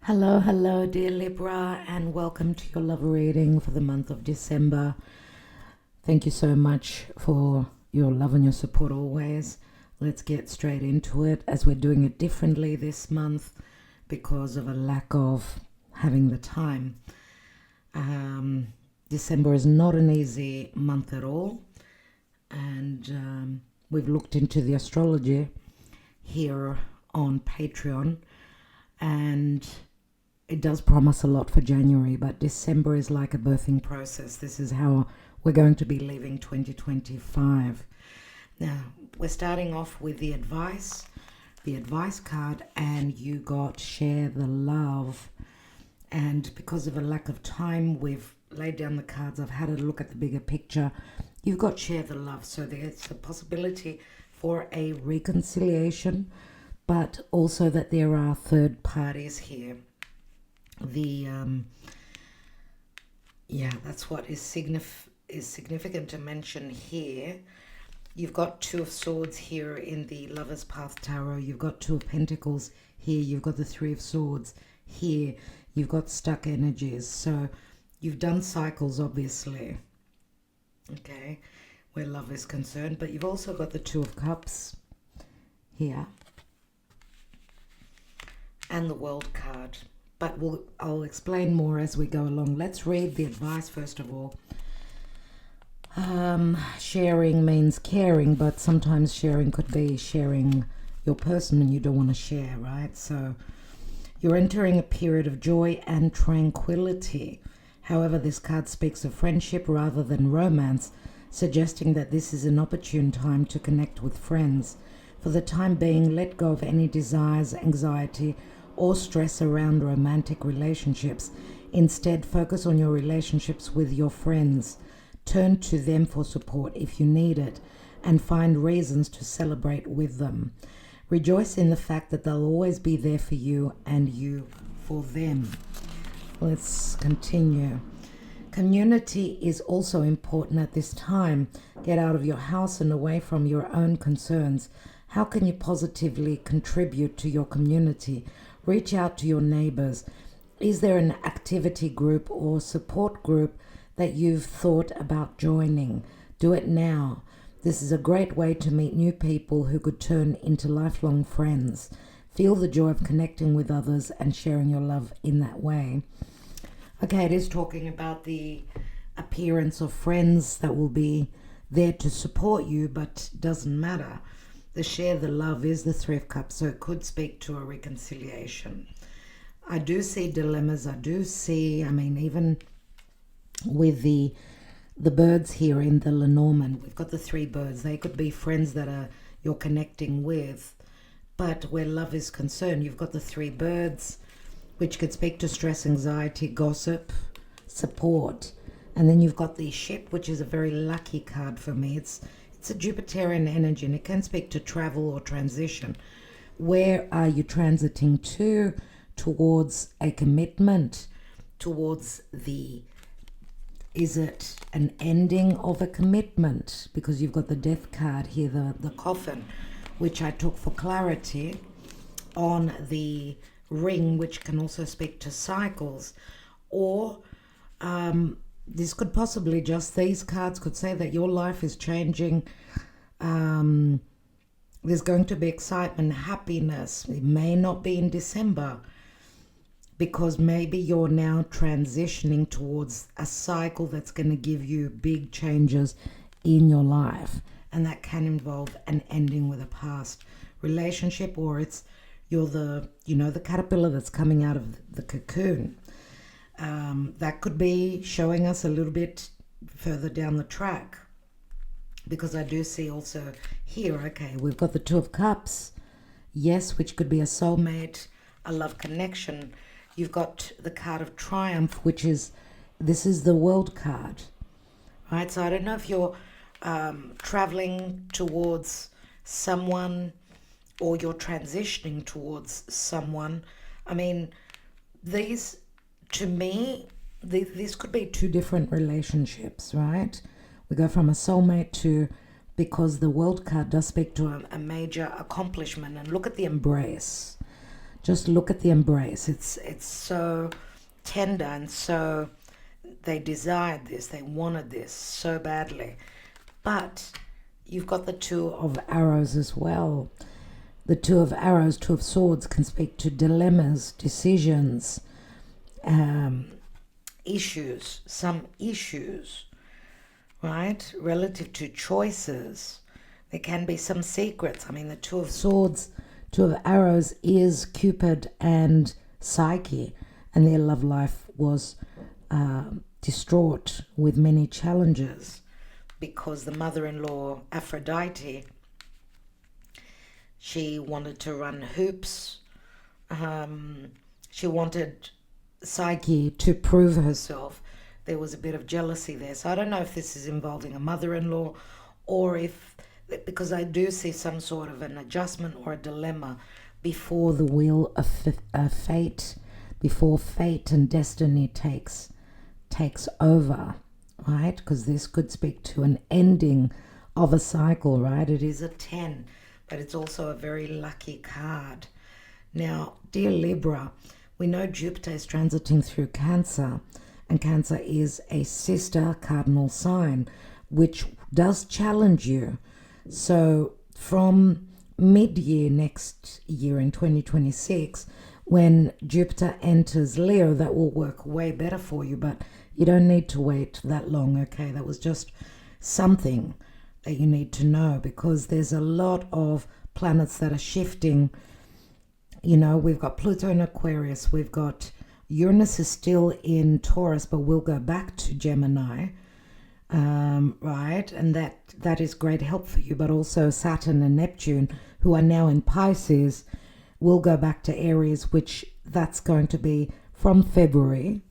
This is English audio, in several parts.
Hello, dear Libra, and welcome to your love reading for the month of December. Thank you so much for your love and your support always. Let's get straight into it as we're doing it differently this month because of a lack of having the time. December is not an easy month at all, and we've looked into the astrology here on Patreon, and it does promise a lot for January, but December is like a birthing process. This is how we're going to be leaving 2025. Now, we're starting off with the advice card, and you got share the love. And because of a lack of time, we've laid down the cards. I've had a look at the bigger picture. You've got share the love. So there's a possibility for a reconciliation, but also that there are third parties here. That's what is significant to mention here. You've got Two of Swords here in the Lover's Path Tarot. You've got Two of Pentacles here. You've got the Three of Swords here. You've got stuck energies. So you've done cycles, obviously, okay, where love is concerned. But you've also got the Two of Cups here and the World card. But I'll explain more as we go along. Let's read the advice first of all. Sharing means caring, but sometimes sharing could be sharing your person and you don't want to share, right? So you're entering a period of joy and tranquility. However, this card speaks of friendship rather than romance, suggesting that this is an opportune time to connect with friends. For the time being, let go of any desires, anxiety, or stress around romantic relationships. Instead, focus on your relationships with your friends. Turn to them for support if you need it, and find reasons to celebrate with them. Rejoice in the fact that they'll always be there for you and you for them. Let's continue. Community is also important at this time. Get out of your house and away from your own concerns. How can you positively contribute to your community? Reach out to your neighbors. Is there an activity group or support group that you've thought about joining? Do it now. This is a great way to meet new people who could turn into lifelong friends. Feel the joy of connecting with others and sharing your love in that way. Okay, it is talking about the appearance of friends that will be there to support you, but doesn't matter. The share the love is the Three of Cups, so it could speak to a reconciliation. I do see dilemmas. I do see, even with the birds here in the Lenormand, we've got the three birds. They could be friends that you're connecting with, but where love is concerned, you've got the three birds, which could speak to stress, anxiety, gossip, support. And then you've got the ship, which is a very lucky card for me. It's a Jupiterian energy, and it can speak to travel or transition. Where are you transiting to? Towards a commitment? Is it an ending of a commitment? Because you've got the death card here, the coffin, which I took for clarity on the ring, which can also speak to cycles. Or this could possibly these cards could say that your life is changing. There's going to be excitement, happiness. It may not be in December because maybe you're now transitioning towards a cycle that's going to give you big changes in your life. And that can involve an ending with a past relationship, or you're the caterpillar that's coming out of the cocoon. That could be showing us a little bit further down the track, because I do see also here, okay, we've got the Two of Cups, yes, which could be a soulmate, a love connection. You've got the card of Triumph, this is the World card, right? So I don't know if you're traveling towards someone or you're transitioning towards someone. These, to me, these could be two different relationships, right? We go from a soulmate to, because the World card does speak to a major accomplishment. And look at the embrace. Just look at the embrace. It's so tender, and so they desired this, they wanted this so badly. But you've got the Two of Arrows as well. The Two of Arrows, Two of Swords, can speak to dilemmas, decisions, issues, some issues, right? Relative to choices. There can be some secrets. I mean, the Two of Swords, Two of Arrows is Cupid and Psyche, and their love life was distraught with many challenges because the mother-in-law, Aphrodite, she wanted to run hoops. She wanted Psyche to prove herself. There was a bit of jealousy there. So I don't know if this is involving a mother-in-law, or if, because I do see some sort of an adjustment or a dilemma before the wheel of fate, before fate and destiny takes over, right? Because this could speak to an ending of a cycle, right? It is a 10, but it's also a very lucky card. Now, dear Libra, we know Jupiter is transiting through Cancer, and Cancer is a sister cardinal sign, which does challenge you. So from mid-year next year in 2026, when Jupiter enters Leo, that will work way better for you, but you don't need to wait that long, okay? That was just something that you need to know, because there's a lot of planets that are shifting. You know, we've got Pluto in Aquarius, we've got Uranus is still in Taurus, but we'll go back to Gemini, right? And that is great help for you, but also Saturn and Neptune, who are now in Pisces, will go back to Aries, which that's going to be from February.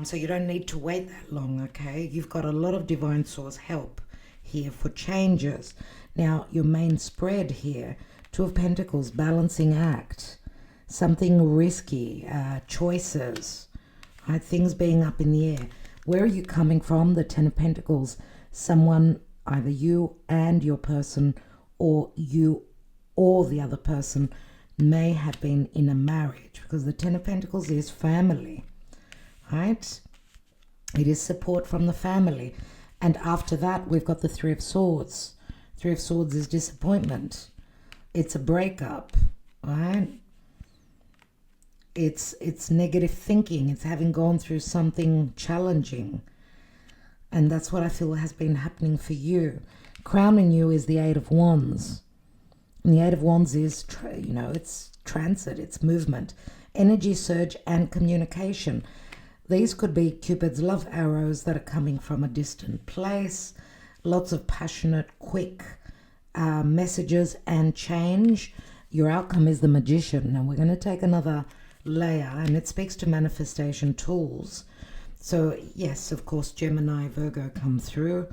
So you don't need to wait that long, okay? You've got a lot of divine source help here for changes. Now, your main spread here, Two of Pentacles, balancing act, something risky, choices, right? Things being up in the air. Where are you coming from? The Ten of Pentacles, someone, either you and your person, or you or the other person may have been in a marriage, because the Ten of Pentacles is family, right? It is support from the family. And after that, we've got the Three of Swords. Three of Swords is disappointment. It's a breakup, right? It's negative thinking. It's having gone through something challenging. And that's what I feel has been happening for you. Crowning you is the Eight of Wands. And the Eight of Wands is, it's transit, it's movement, energy surge, and communication. These could be Cupid's love arrows that are coming from a distant place. Lots of passionate, quick messages and change. Your outcome is the Magician. Now we're going to take another layer, and it speaks to manifestation tools. So yes, of course, Gemini, Virgo come through.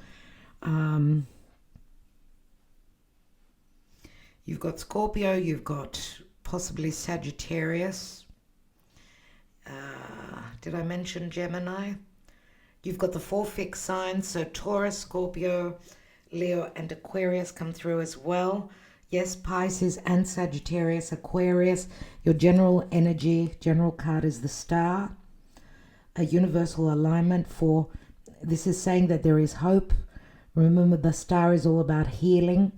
You've got Scorpio, you've got possibly Sagittarius. Did I mention Gemini? You've got the four fixed signs, so Taurus, Scorpio, Leo, and Aquarius come through as well. Yes, Pisces and Sagittarius, Aquarius. Your general energy, general card is the Star. A universal alignment for, this is saying that there is hope. Remember, the Star is all about healing,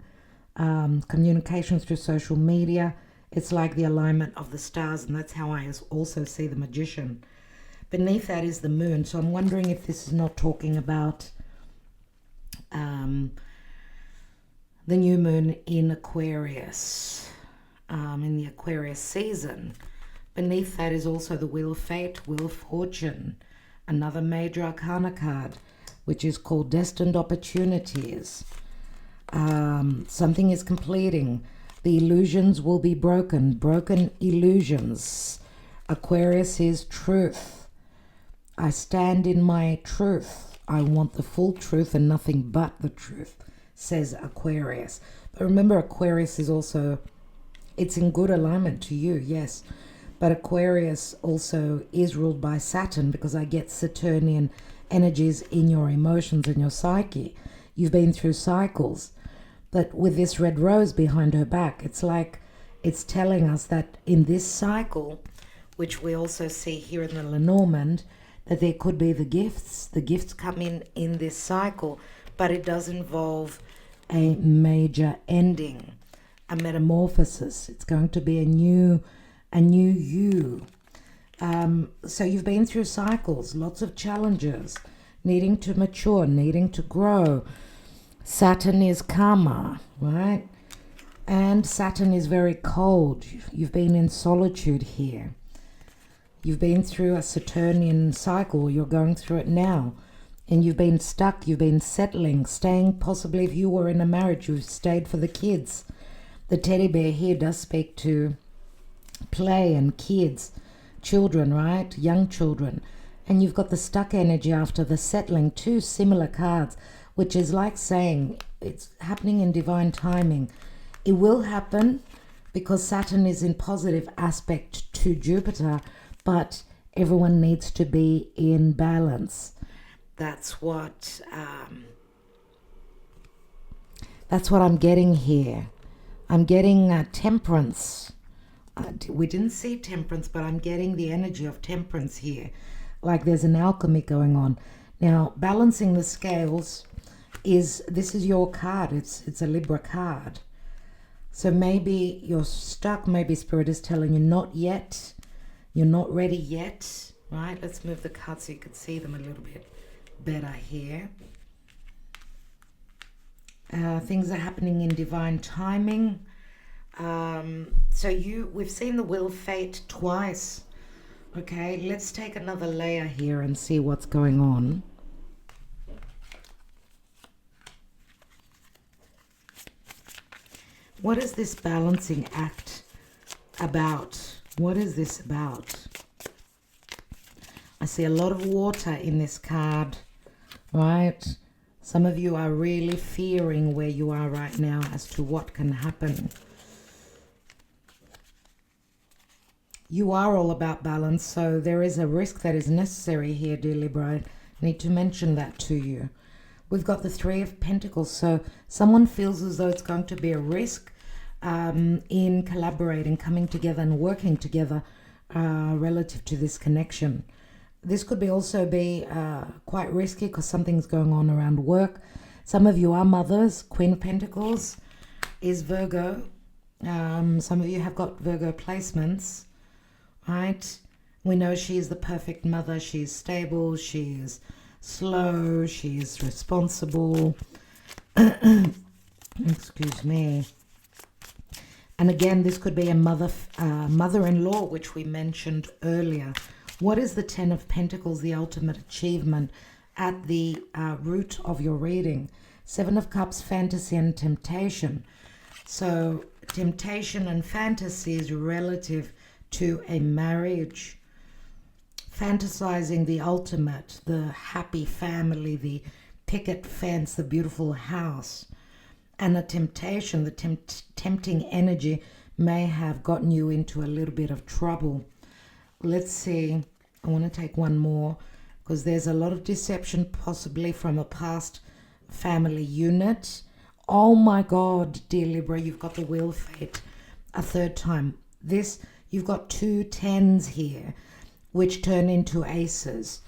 communication through social media. It's like the alignment of the stars, and that's how I also see the Magician. Beneath that is the Moon. So I'm wondering if this is not talking about the new moon in Aquarius, in the Aquarius season. Beneath that is also the Wheel of Fate, Wheel of Fortune, another major arcana card, which is called Destined Opportunities. Something is completing. The illusions will be broken. Broken illusions. Aquarius is truth. I stand in my truth. I want the full truth and nothing but the truth, says Aquarius. But remember, Aquarius is also, it's in good alignment to you, yes. But Aquarius also is ruled by Saturn, because I get Saturnian energies in your emotions and your psyche. You've been through cycles. But with this red rose behind her back, it's like it's telling us that in this cycle, which we also see here in the Lenormand, that there could be the gifts. The gifts come in this cycle, but it does involve a major ending, a metamorphosis. It's going to be a new you. So you've been through cycles, lots of challenges, needing to mature, needing to grow. Saturn is karma, right? And Saturn is very cold. You've been in solitude here. You've been through a Saturnian cycle. You're going through it now. And you've been stuck. You've been settling, staying. Possibly if you were in a marriage, you've stayed for the kids. The teddy bear here does speak to play and kids, children, right? Young children. And you've got the stuck energy after the settling. Two similar cards, which is like saying it's happening in divine timing. It will happen because Saturn is in positive aspect to Jupiter, but everyone needs to be in balance. That's what I'm getting here. I'm getting temperance. We didn't see temperance, but I'm getting the energy of temperance here. Like there's an alchemy going on. Now, balancing the scales this is your card. It's a Libra card. So maybe you're stuck. Maybe Spirit is telling you not yet. You're not ready yet, right? Let's move the cards so you can see them a little bit better here. Things are happening in divine timing. We've seen the Wheel of Fate twice. Okay, let's take another layer here and see what's going on. What is this balancing act about? What is this about? I see a lot of water in this card, right? Some of you are really fearing where you are right now as to what can happen. You are all about balance, so there is a risk that is necessary here, dear Libra. I need to mention that to you. We've got the Three of Pentacles, so someone feels as though it's going to be a risk in collaborating, coming together and working together relative to this connection. This could also be quite risky because something's going on around work. Some of you are mothers. Queen of Pentacles is Virgo. Some of you have got Virgo placements, right? We know she is the perfect mother. She's stable. She is slow. She is responsible. Excuse me. And again, this could be a mother-in-law, which we mentioned earlier. What is the Ten of Pentacles, the ultimate achievement at the root of your reading? Seven of Cups, fantasy and temptation. So temptation and fantasy is relative to a marriage. Fantasizing the ultimate, the happy family, the picket fence, the beautiful house. And the temptation, the tempting energy may have gotten you into a little bit of trouble. Let's see. I want to take one more because there's a lot of deception possibly from a past family unit. Oh my God, dear Libra, you've got the Wheel of Fate a third time. You've got two tens here, which turn into aces.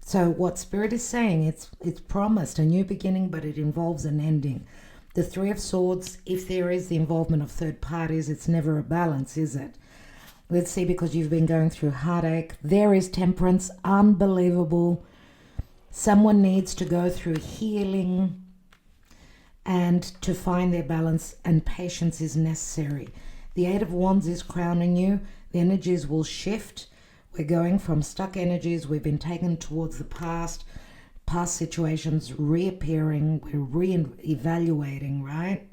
So what Spirit is saying, it's promised a new beginning, but it involves an ending. The Three of Swords, if there is the involvement of third parties, it's never a balance, is it? Let's see, because you've been going through heartache. There is temperance, unbelievable. Someone needs to go through healing and to find their balance, and patience is necessary. The Eight of Wands is crowning you. The energies will shift. We're going from stuck energies. We've been taken towards the past situations reappearing. We're re-evaluating, right?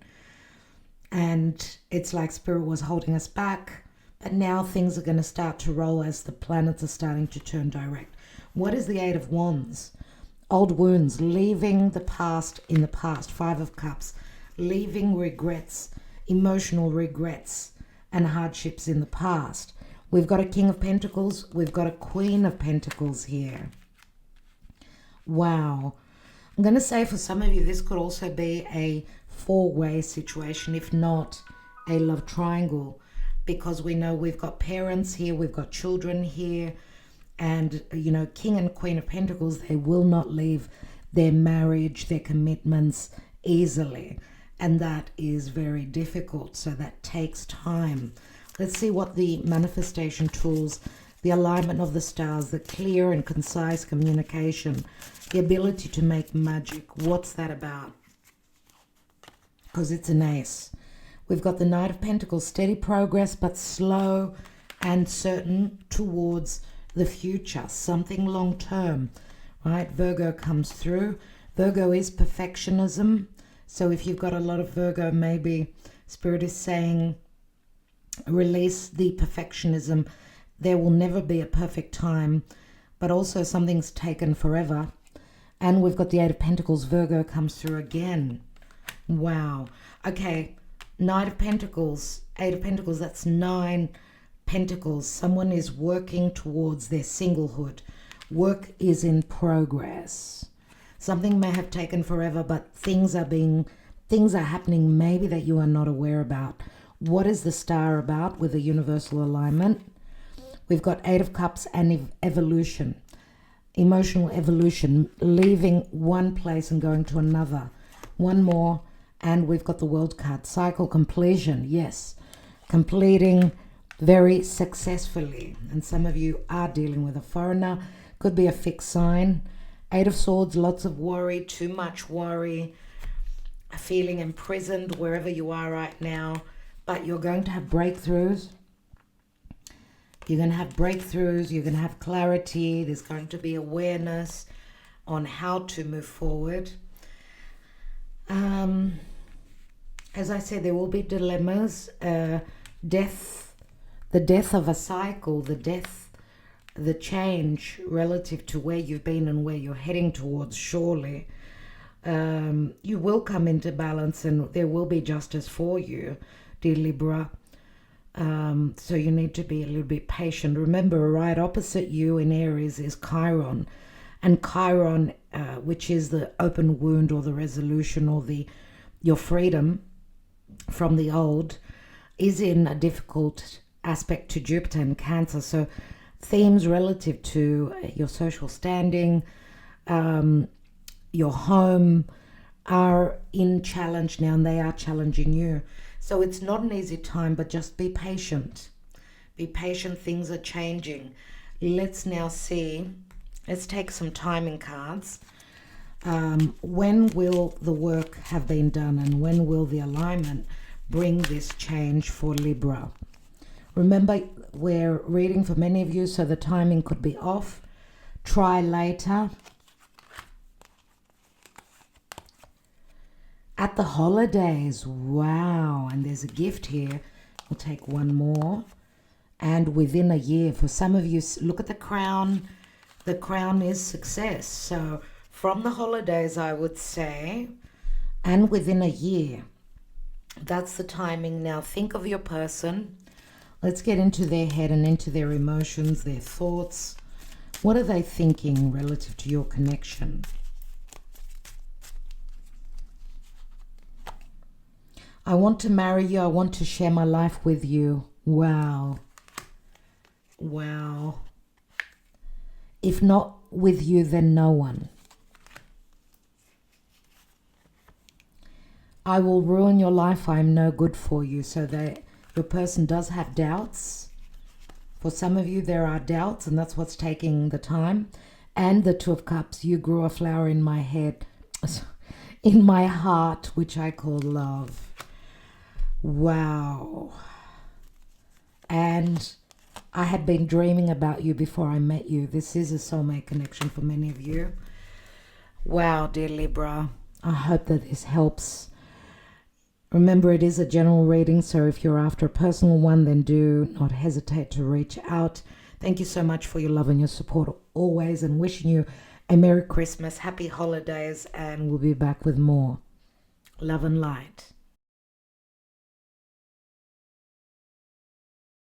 And it's like Spirit was holding us back, but now things are going to start to roll as the planets are starting to turn direct. What is the Eight of Wands? Old wounds, leaving the past in the past. Five of Cups, leaving regrets, emotional regrets and hardships in the past. We've got a King of Pentacles. We've got a Queen of Pentacles here. Wow. I'm going to say for some of you, this could also be a four-way situation, if not a love triangle. because we know we've got parents here, we've got children here, and King and Queen of Pentacles, they will not leave their marriage, their commitments easily, and that is very difficult, so that takes time. Let's see what the manifestation tools, the alignment of the stars, the clear and concise communication, the ability to make magic, what's that about? Because it's an ace. We've got the Knight of Pentacles, steady progress but slow and certain towards the future, something long term, right? Virgo comes through. Virgo is perfectionism. So if you've got a lot of Virgo, maybe Spirit is saying release the perfectionism. There will never be a perfect time, but also something's taken forever. And we've got the Eight of Pentacles. Virgo comes through again. Wow. Okay, Knight of Pentacles, Eight of Pentacles, that's 9 Pentacles. Someone is working towards their singlehood. Work is in progress. Something may have taken forever, but things are happening maybe that you are not aware about. What is the star about with the universal alignment? We've got Eight of Cups and evolution. Emotional evolution, leaving one place and going to another. One more, and we've got the World card. Cycle completion, yes. Completing very successfully. And some of you are dealing with a foreigner. Could be a fixed sign. Eight of Swords, lots of worry, too much worry. Feeling imprisoned wherever you are right now. But you're going to have breakthroughs. You're going to have breakthroughs. You're going to have clarity. There's going to be awareness on how to move forward. As I said, there will be dilemmas. Death, the death of a cycle, the change relative to where you've been and where you're heading towards, surely. You will come into balance and there will be justice for you, dear Libra. So you need to be a little bit patient. Remember, right opposite you in Aries is Chiron. And Chiron, which is the open wound or the resolution or your freedom from the old, is in a difficult aspect to Jupiter and Cancer. So themes relative to your social standing, your home are in challenge now, and they are challenging you. So it's not an easy time, but just be patient. Be patient, things are changing. Let's now see, let's take some timing cards. When will the work have been done, and when will the alignment bring this change for Libra? Remember, we're reading for many of you, so the timing could be off. Try later. At the holidays, wow, and there's a gift here. We'll take one more. And within a year, for some of you, look at the crown. The crown is success. So from the holidays, I would say, and within a year, that's the timing. Now think of your person. Let's get into their head and into their emotions, their thoughts. What are they thinking relative to your connection? I want to marry you. I want to share my life with you. Wow. Wow. If not with you, then no one. I will ruin your life. I am no good for you. So your person does have doubts. For some of you, there are doubts, and that's what's taking the time. And the Two of Cups, you grew a flower in my head, in my heart, which I call love. Wow. And I had been dreaming about you before I met you. This is a soulmate connection for many of you. Wow, dear Libra. I hope that this helps. Remember, it is a general reading, so if you're after a personal one, then do not hesitate to reach out. Thank you so much for your love and your support always, and wishing you a Merry Christmas, Happy Holidays, and we'll be back with more love and light.